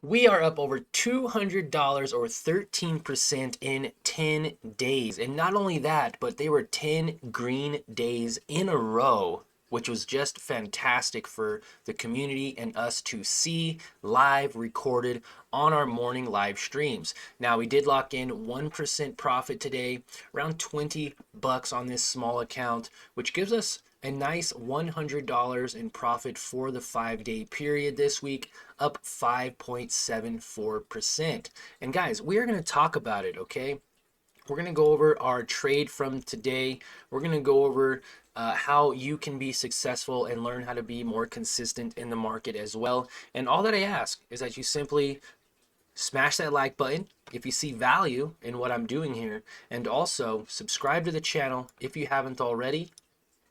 We are up over $200 or 13% in 10 days. And not only that, but they were 10 green days in a row, which was just fantastic for the community and us to see live recorded on our morning live streams. Now, we did lock in 1% profit today, around 20 bucks on this small account, which gives us a nice $100 in profit for the 5-day period this week, up 5.74%. And guys, we are going to talk about it, okay? We're going to go over our trade from today. We're going to go over how you can be successful and learn how to be more consistent in the market as well. And all that I ask is that you simply smash that like button if you see value in what I'm doing here, and also subscribe to the channel if you haven't already,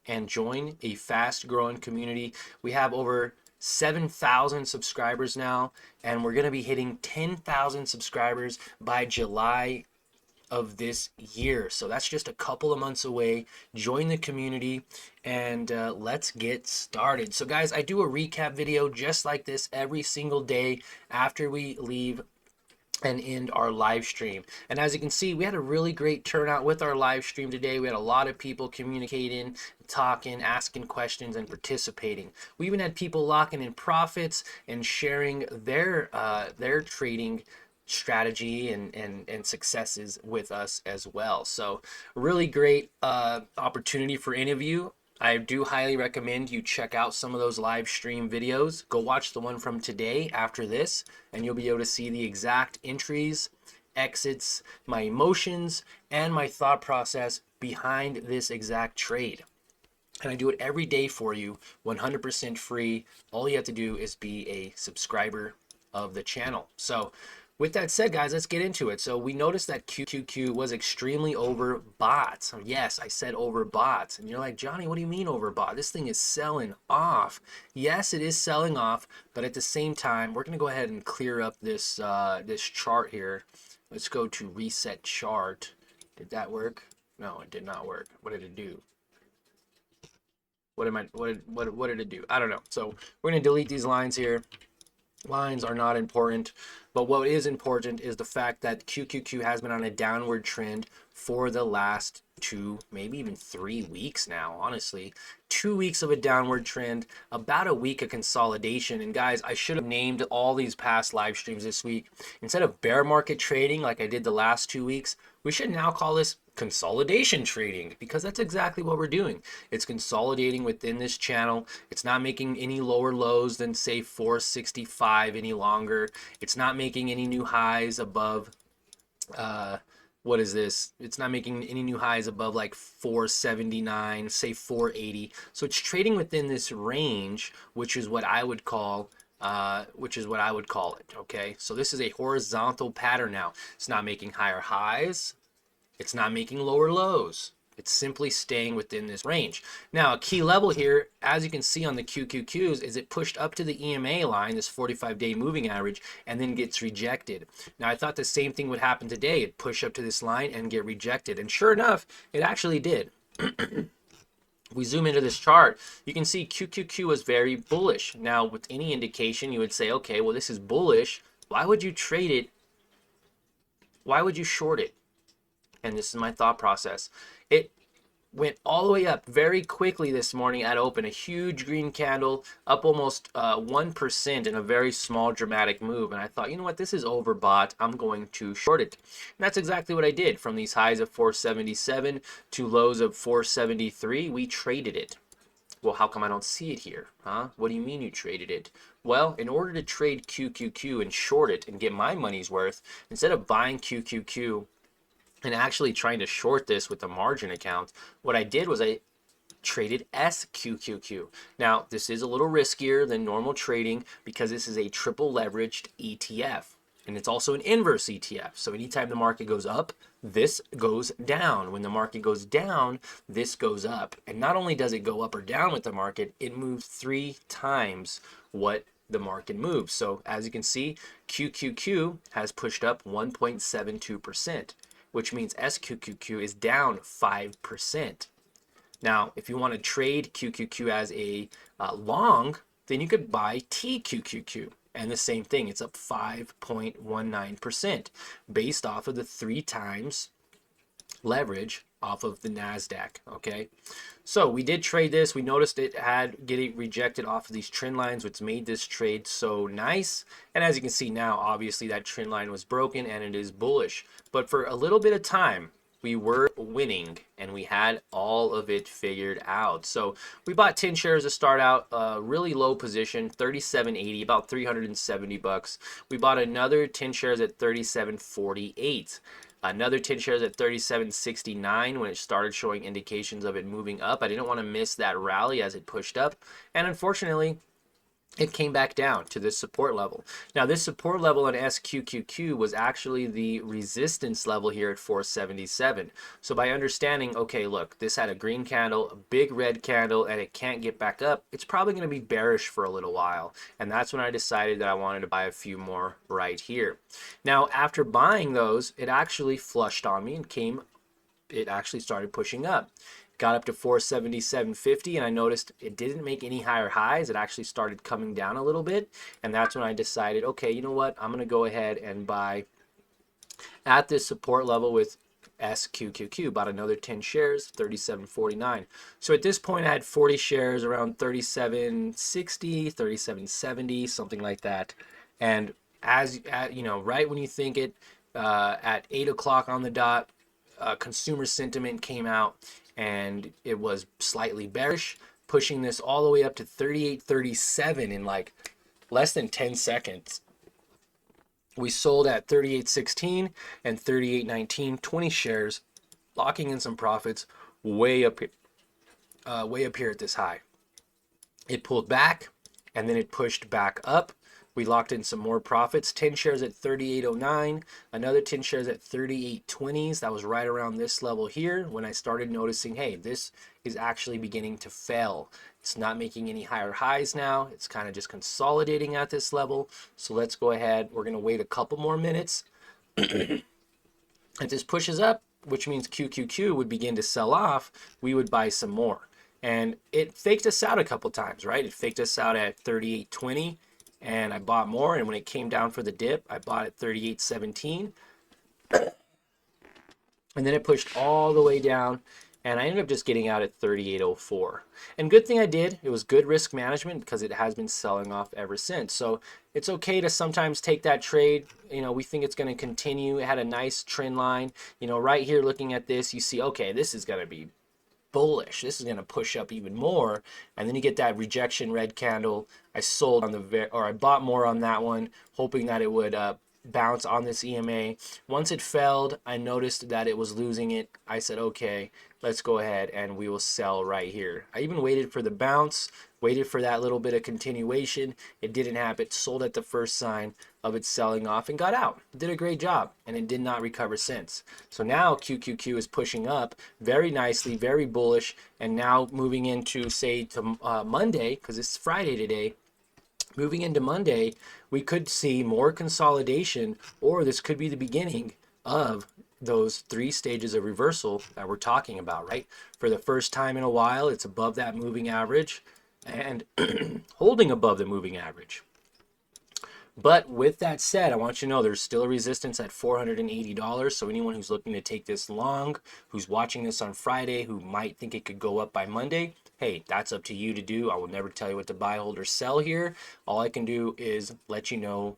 and join a fast growing community. We have over 7,000 subscribers now, and we're going to be hitting 10,000 subscribers by July of this year. So that's just a couple of months away. Join the community and let's get started. So guys, I do a recap video just like this every single day after we leave and end our live stream. And as you can see, we had a really great turnout with our live stream today. We had a lot of people communicating, talking, asking questions, and participating. We even had people locking in profits and sharing their trading strategy and successes with us as well. So really great opportunity for any of you. I do highly recommend you check out some of those live stream videos. Go watch the one from today after this, and you'll be able to see the exact entries, exits, my emotions, and my thought process behind this exact trade. And I do it every day for you, 100% free. All you have to do is be a subscriber of the channel. So with that said, guys, let's get into it. So we noticed that Sqqq was extremely overbought. So yes, I said overbought. And you're like, Johnny, what do you mean overbought? This thing is selling off. Yes, it is selling off, but at the same time, we're going to go ahead and clear up this this chart here. Let's go to reset chart. Did that work? No, it did not work. What did it do? What did it do? I don't know. So we're going to delete these lines here. Lines are not important, but what is important is the fact that Sqqq has been on a downward trend for the last 2, maybe even 3 weeks now. Honestly, 2 weeks of a downward trend, about a week of consolidation. And guys, I should have named all these past live streams this week. Instead of bear market trading like I did the last 2 weeks, we should now call this consolidation trading, because that's exactly what we're doing. It's consolidating within this channel. It's not making any lower lows than say 465 any longer. It's not making any new highs above what is this? It's not making any new highs above like 479, say 480. So it's trading within this range, which is what I would call it. Okay, so this is a horizontal pattern now. It's not making higher highs. It's not making lower lows. It's simply staying within this range. Now, a key level here, as you can see on the Sqqqs, is it pushed up to the EMA line, this 45-day moving average, and then gets rejected. Now, I thought the same thing would happen today. It'd push up to this line and get rejected. And sure enough, it actually did. We zoom into this chart, you can see Sqqq was very bullish. Now, with any indication, you would say, okay, well, this is bullish. Why would you trade it? Why would you short it? And this is my thought process. It went all the way up very quickly this morning at open, a huge green candle up almost 1% in a very small dramatic move. And I thought, you know what, this is overbought. I'm going to short it. And that's exactly what I did. From these highs of 477 to lows of 473, we traded it. Well, how come I don't see it here? Huh? What do you mean you traded it? Well, in order to trade Sqqq and short it and get my money's worth, instead of buying Sqqq and actually trying to short this with the margin account, what I did was I traded Sqqq. Now, this is a little riskier than normal trading because this is a triple leveraged ETF. And it's also an inverse ETF. So anytime the market goes up, this goes down. When the market goes down, this goes up. And not only does it go up or down with the market, it moves 3 times what the market moves. So as you can see, Sqqq has pushed up 1.72%. which means Sqqq is down 5%. Now, if you want to trade Sqqq as a long, then you could buy Tqqq. And the same thing, it's up 5.19% based off of the 3 times leverage off of the NASDAQ. Okay, so we did trade this. We noticed it had getting rejected off of these trend lines, which made this trade so nice. And as you can see now, obviously that trend line was broken and it is bullish. But for a little bit of time, we were winning and we had all of it figured out. So we bought 10 shares to start out, really low position, 37.80, about 370 bucks. We bought another 10 shares at 37.48. Another 10 shares at 37.69 when it started showing indications of it moving up. I didn't want to miss that rally as it pushed up. And unfortunately, it came back down to this support level. Now, this support level on Sqqq was actually the resistance level here at 477. So by understanding, okay, look, this had a green candle, a big red candle, and it can't get back up, it's probably going to be bearish for a little while. And that's when I decided that I wanted to buy a few more right here. Now, after buying those, it actually flushed on me and it actually started pushing up. Got up to 477.50 and I noticed it didn't make any higher highs. It actually started coming down a little bit, and that's when I decided, okay, you know what, I'm going to go ahead and buy at this support level with Sqqq. Bought another 10 shares, 37.49. So at this point I had 40 shares around 37.60, 37.70, something like that. And you know, right when you think it, at 8 o'clock on the dot, consumer sentiment came out and it was slightly bearish, pushing this all the way up to 38.37 in like less than 10 seconds. We sold at 38.16 and 38.19, 20 shares, locking in some profits way up here at this high. It pulled back and then it pushed back up. We locked in some more profits, 10 shares at 38.09, another 10 shares at 38.20s. That was right around this level here when I started noticing, hey, this is actually beginning to fail. It's not making any higher highs now. It's kind of just consolidating at this level. So let's go ahead. We're going to wait a couple more minutes. If this pushes up, which means QQQ would begin to sell off, we would buy some more. And it faked us out a couple times, right? It faked us out at 38.20. And I bought more, and when it came down for the dip, I bought at 38.17. And then it pushed all the way down, and I ended up just getting out at 38.04. And good thing I did. It was good risk management because it has been selling off ever since. So it's okay to sometimes take that trade. You know, we think it's going to continue. It had a nice trend line. You know, right here looking at this, you see, okay, this is going to be bullish. This is going to push up even more, and then you get that rejection red candle. I sold on I bought more on that one, hoping that it would bounce on this EMA. Once it failed, I noticed that it was losing it. I said, okay, let's go ahead and we will sell right here. I even waited for the bounce, waited for that little bit of continuation. It didn't happen. Sold at the first sign of it selling off and got out. Did a great job, and it did not recover since. So now QQQ is pushing up very nicely, very bullish, and now moving into, say, to Monday, because it's Friday today. Moving into Monday, we could see more consolidation, or this could be the beginning of those 3 stages of reversal that we're talking about, right? For the first time in a while, it's above that moving average and holding above the moving average. But with that said, I want you to know there's still a resistance at $480. So anyone who's looking to take this long, who's watching this on Friday, who might think it could go up by Monday, hey, that's up to you to do. I will never tell you what to buy, hold, or sell here. All I can do is let you know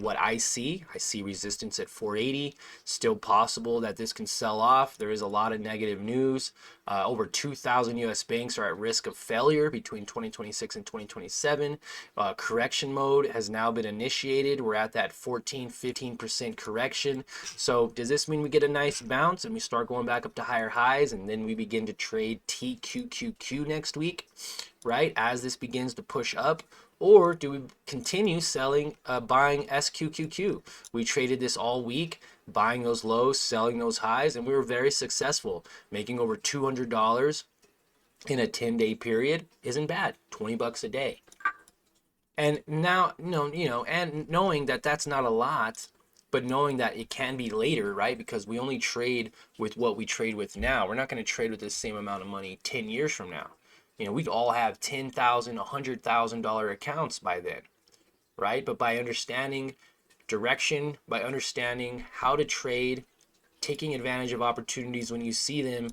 what I see. I see resistance at 480. Still possible that this can sell off. There is a lot of negative news. Over 2,000 U.S. banks are at risk of failure between 2026 and 2027. Correction mode has now been initiated. We're at that 14-15% correction. So does this mean we get a nice bounce and we start going back up to higher highs, and then we begin to trade TQQQ next week, right? As this begins to push up? Or do we continue selling, buying Sqqq? We traded this all week, buying those lows, selling those highs, and we were very successful. Making over $200 in a 10-day period isn't bad. 20 bucks a day. And now, and knowing that that's not a lot, but knowing that it can be later, right? Because we only trade with what we trade with now. We're not going to trade with the same amount of money 10 years from now. You know, we'd all have $10,000, $100,000 accounts by then. right? But by understanding direction, by understanding how to trade, taking advantage of opportunities when you see them,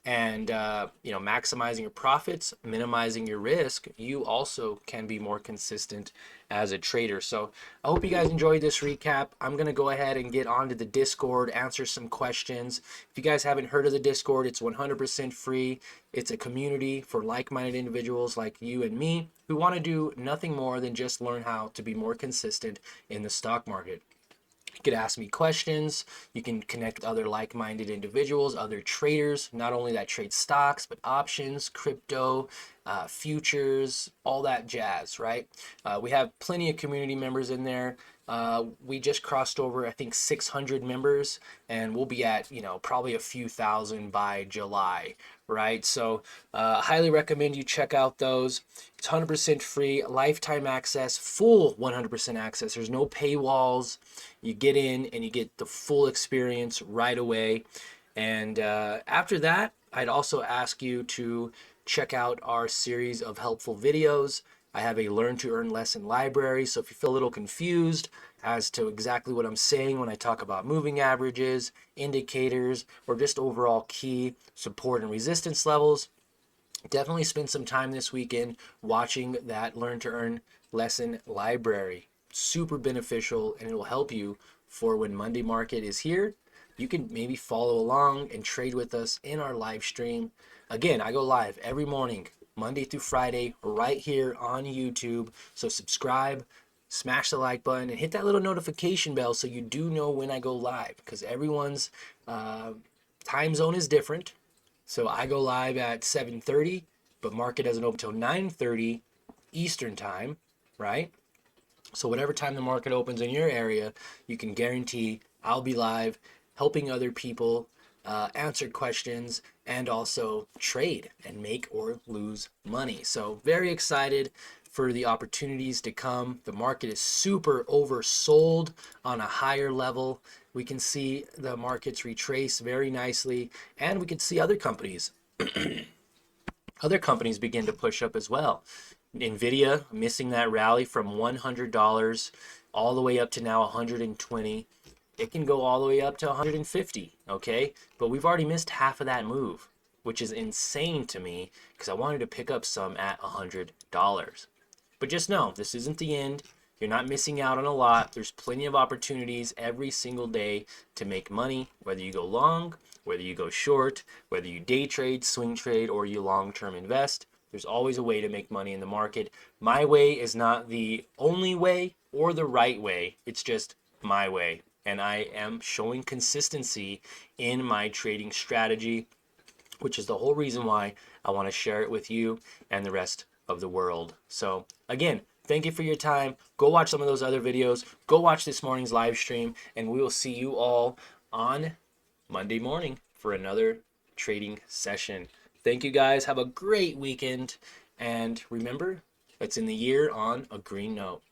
and maximizing your profits, minimizing your risk, you also can be more consistent as a trader. So I hope you guys enjoyed this recap. I'm going to go ahead and get onto the Discord, answer some questions. If you guys haven't heard of the Discord, it's 100% free. It's a community for like-minded individuals like you and me who want to do nothing more than just learn how to be more consistent in the stock market. You could ask me questions. You can connect with other like-minded individuals, other traders, not only that trade stocks, but options, crypto, futures, all that jazz, right? We have plenty of community members in there. We just crossed over, I think, 600 members, and we'll be at, probably a few thousand by July, right? So highly recommend you check out those. It's 100% free, lifetime access, full 100% access. There's no paywalls. You get in and you get the full experience right away. And after that, I'd also ask you to check out our series of helpful videos. I have a Learn to Earn lesson library, so if you feel a little confused as to exactly what I'm saying when I talk about moving averages, indicators, or just overall key support and resistance levels, definitely spend some time this weekend watching that Learn to Earn lesson library. Super beneficial, and it will help you for when Monday market is here. You can maybe follow along and trade with us in our live stream. Again, I go live every morning, Monday through Friday, right here on YouTube. So subscribe, smash the like button, and hit that little notification bell so you do know when I go live, because everyone's time zone is different. So I go live at 7:30, but market doesn't open until 9:30 Eastern time, right? So whatever time the market opens in your area, you can guarantee I'll be live helping other people answer questions and also trade and make or lose money. So very excited for the opportunities to come. The market is super oversold on a higher level. We can see the markets retrace very nicely, and we can see other companies begin to push up as well. Nvidia missing that rally from $100 all the way up to now $120. It can go all the way up to $150, okay? But we've already missed half of that move, which is insane to me because I wanted to pick up some at $100. But just know, this isn't the end. You're not missing out on a lot. There's plenty of opportunities every single day to make money, whether you go long, whether you go short, whether you day trade, swing trade, or you long-term invest. There's always a way to make money in the market. My way is not the only way or the right way. It's just my way. And I am showing consistency in my trading strategy, which is the whole reason why I want to share it with you and the rest of the world. So again, thank you for your time. Go watch some of those other videos. Go watch this morning's live stream, and we will see you all on Monday morning for another trading session. Thank you guys. Have a great weekend. And remember, let's end the year on a green note.